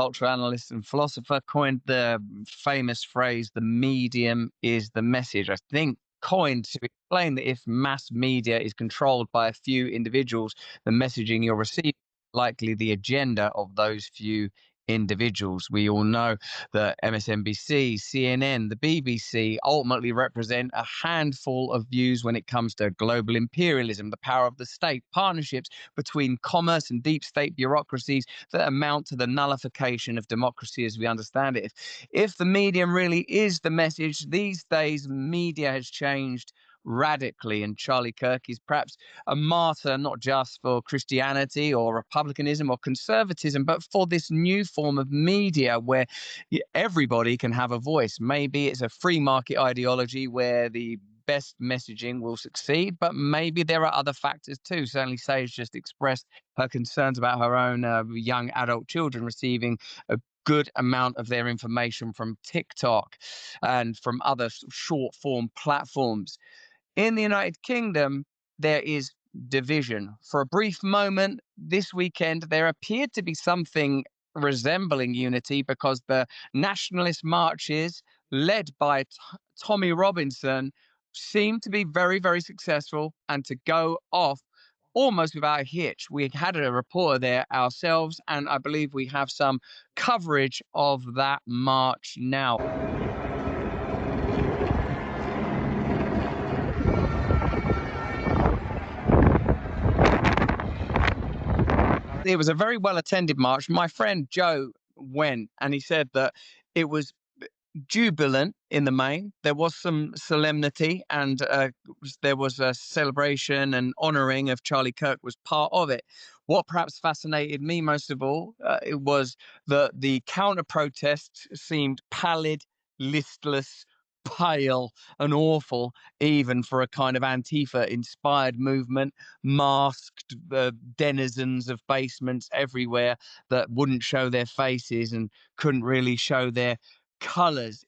cultural analyst and philosopher, coined the famous phrase, the medium is the message. I think coined to explain that if mass media is controlled by a few individuals, the messaging you're receiving is likely the agenda of those few individuals. We all know that MSNBC, CNN, the BBC ultimately represent a handful of views when it comes to global imperialism, the power of the state, partnerships between commerce and deep state bureaucracies that amount to the nullification of democracy as we understand it. If the medium really is the message, these days media has changed radically, and Charlie Kirk is perhaps a martyr not just for Christianity or republicanism or conservatism, but for this new form of media where everybody can have a voice. Maybe it's a free market ideology where the best messaging will succeed, but maybe there are other factors too. Certainly, Sage just expressed her concerns about her own young adult children receiving a good amount of their information from TikTok and from other short form platforms. In the United Kingdom, there is division. For a brief moment this weekend, there appeared to be something resembling unity because the nationalist marches led by Tommy Robinson seemed to be very, very successful and to go off almost without a hitch. We had a reporter there ourselves, and I believe we have some coverage of that march now. It was a very well attended march. My friend Joe went, and he said that it was jubilant in the main. There was some solemnity, and there was a celebration and honoring of Charlie Kirk was part of it. What perhaps fascinated me most of all, it was that the counter protests seemed pallid, listless, pale, and awful, even for a kind of Antifa inspired movement. Masked denizens of basements everywhere that wouldn't show their faces and couldn't really show their colors.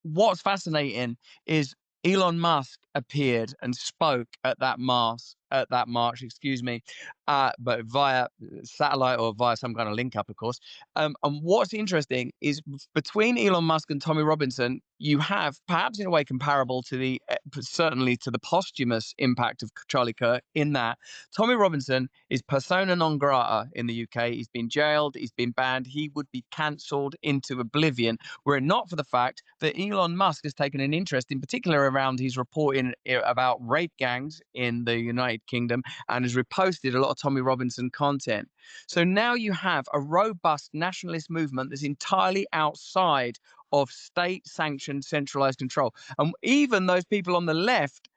What's fascinating is Elon Musk appeared and spoke at that march, excuse me, but via satellite or via some kind of link up, of course. And what's interesting is between Elon Musk and Tommy Robinson, you have perhaps in a way comparable to the certainly to the posthumous impact of Charlie Kirk, in that Tommy Robinson is persona non grata in the UK. He's been jailed, he's been banned, he would be cancelled into oblivion were it not for the fact that Elon Musk has taken an interest, in particular around his reporting about rape gangs in the United Kingdom, and has reposted a lot of Tommy Robinson content. So now you have a robust nationalist movement that's entirely outside of state-sanctioned centralized control. And even those people on the left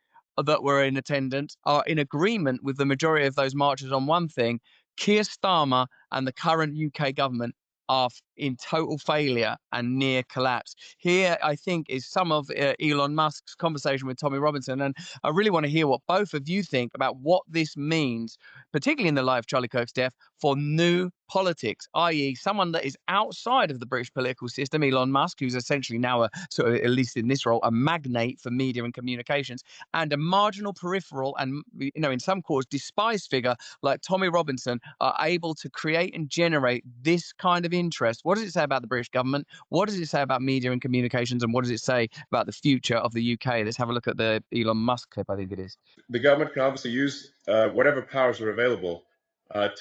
that were in attendance are in agreement with the majority of those marchers on one thing: Keir Starmer and the current UK government are in total failure and near collapse. Here, I think, is some of Elon Musk's conversation with Tommy Robinson. And I really want to hear what both of you think about what this means, particularly in the light of Charlie Kirk's death, for new politics, i.e. someone that is outside of the British political system, Elon Musk, who's essentially now a sort of, at least in this role, a magnate for media and communications, and a marginal peripheral and, in some quarters, despised figure like Tommy Robinson are able to create and generate this kind of interest. What does it say about the British government? What does it say about media and communications? And what does it say about the future of the UK? Let's have a look at the Elon Musk clip, I think it is. The government can obviously use whatever powers are available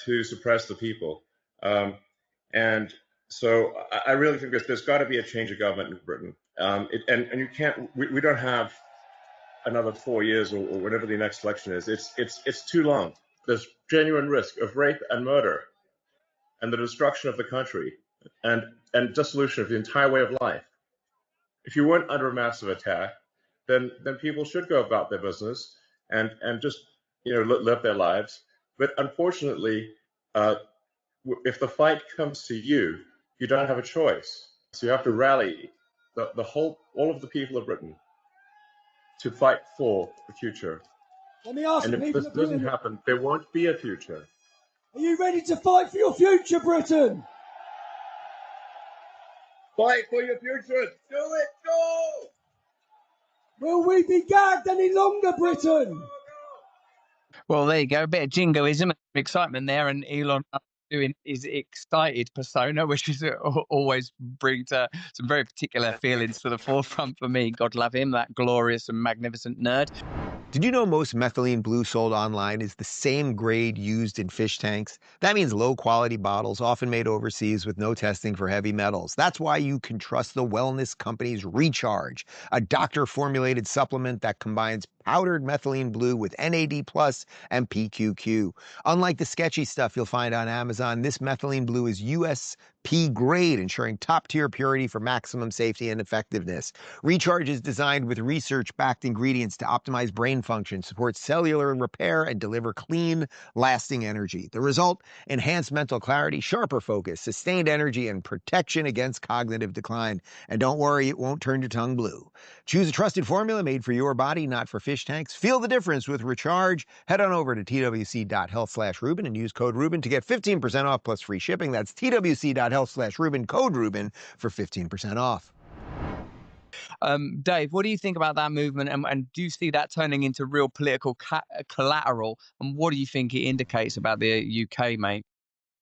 to suppress the people. And so I really think that there's got to be a change of government in Britain. And you can't, we don't have another 4 years or whatever the next election is. It's too long. There's genuine risk of rape and murder and the destruction of the country and dissolution of the entire way of life. If you weren't under a massive attack, then people should go about their business and just live their lives. But unfortunately, if the fight comes to you, you don't have a choice. So you have to rally all of the people of Britain to fight for the future. Let me ask and if this doesn't happen, there won't be a future. Are you ready to fight for your future, Britain? Fight for your future. Do it. Go. Will we be gagged any longer, Britain? Well, there you go. A bit of jingoism and excitement there. And Elon doing his excited persona, which is always brings some very particular feelings to the forefront for me. God love him, that glorious and magnificent nerd. Did you know most methylene blue sold online is the same grade used in fish tanks? That means low quality bottles, often made overseas with no testing for heavy metals. That's why you can trust the wellness company's Recharge, a doctor formulated supplement that combines powdered methylene blue with NAD plus and PQQ. Unlike the sketchy stuff you'll find on Amazon, this methylene blue is USP grade, ensuring top tier purity for maximum safety and effectiveness. Recharge is designed with research-backed ingredients to optimize brain function, support cellular repair, and deliver clean, lasting energy. The result? Enhanced mental clarity, sharper focus, sustained energy, and protection against cognitive decline. And don't worry, it won't turn your tongue blue. Choose a trusted formula made for your body, not for fish tanks. Feel the difference with Recharge. Head on over to twc.health/Rubin and use code Rubin to get 15% off plus free shipping. That's twc.health/Rubin, code Rubin for 15% off. Dave, what do you think about that movement, and do you see that turning into real political collateral? And what do you think it indicates about the UK, mate?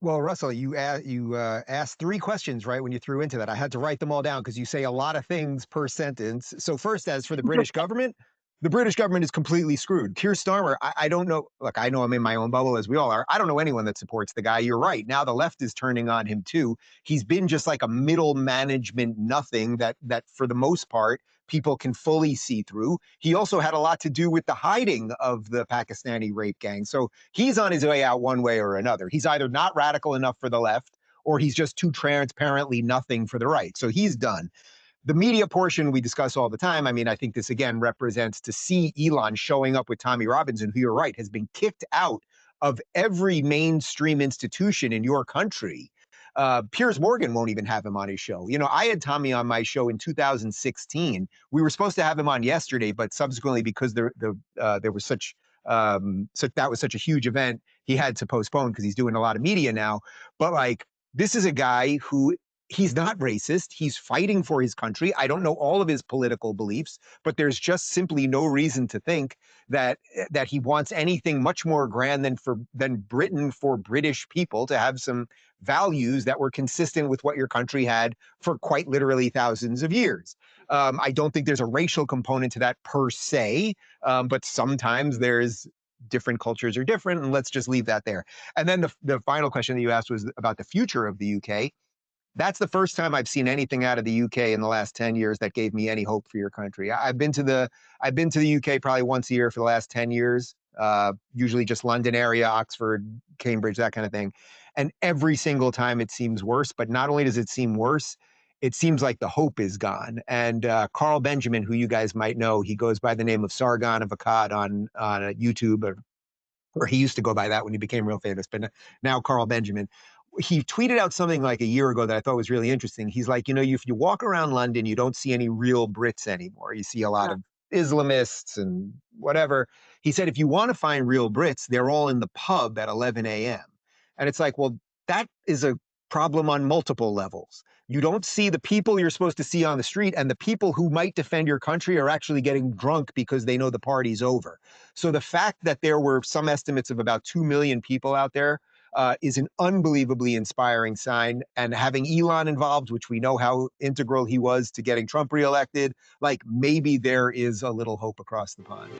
Well, Russell, you asked three questions, right, when you threw into that. I had to write them all down because you say a lot of things per sentence. So first, as for the British government is completely screwed. Keir Starmer, I don't know. Look, I know I'm in my own bubble, as we all are. I don't know anyone that supports the guy. You're right. Now the left is turning on him too. He's been just like a middle management nothing that for the most part people can fully see through. He also had a lot to do with the hiding of the Pakistani rape gang. So he's on his way out one way or another. He's either not radical enough for the left or he's just too transparently nothing for the right. So he's done. The media portion we discuss all the time. I mean, I think this again represents to see Elon showing up with Tommy Robinson, who you're right, has been kicked out of every mainstream institution in your country. Piers Morgan won't even have him on his show. You know, I had Tommy on my show in 2016. We were supposed to have him on yesterday, but subsequently, because there was that was such a huge event, he had to postpone because he's doing a lot of media now. But like, this is a guy who he's not racist. He's fighting for his country. I don't know all of his political beliefs, but there's just simply no reason to think that he wants anything much more grand than Britain for British people to have some values that were consistent with what your country had for quite literally thousands of years. I don't think there's a racial component to that per se, but sometimes there's different cultures are different, and let's just leave that there. And then the final question that you asked was about the future of the UK. That's the first time I've seen anything out of the UK in the last 10 years that gave me any hope for your country. I've been to the UK probably once a year for the last 10 years, usually just London area, Oxford, Cambridge, that kind of thing. And every single time it seems worse, but not only does it seem worse, it seems like the hope is gone. And Carl Benjamin, who you guys might know, he goes by the name of Sargon of Akkad on YouTube, or he used to go by that when he became real famous, but now Carl Benjamin. He tweeted out something like a year ago that I thought was really interesting. He's like, you know, if you walk around London, you don't see any real Brits anymore. You see a lot of Islamists and whatever. He said, if you want to find real Brits, they're all in the pub at 11 a.m. And it's like, well, that is a problem on multiple levels. You don't see the people you're supposed to see on the street, and the people who might defend your country are actually getting drunk because they know the party's over. So the fact that there were some estimates of about 2 million people out there is an unbelievably inspiring sign. And having Elon involved, which we know how integral he was to getting Trump reelected, like maybe there is a little hope across the pond.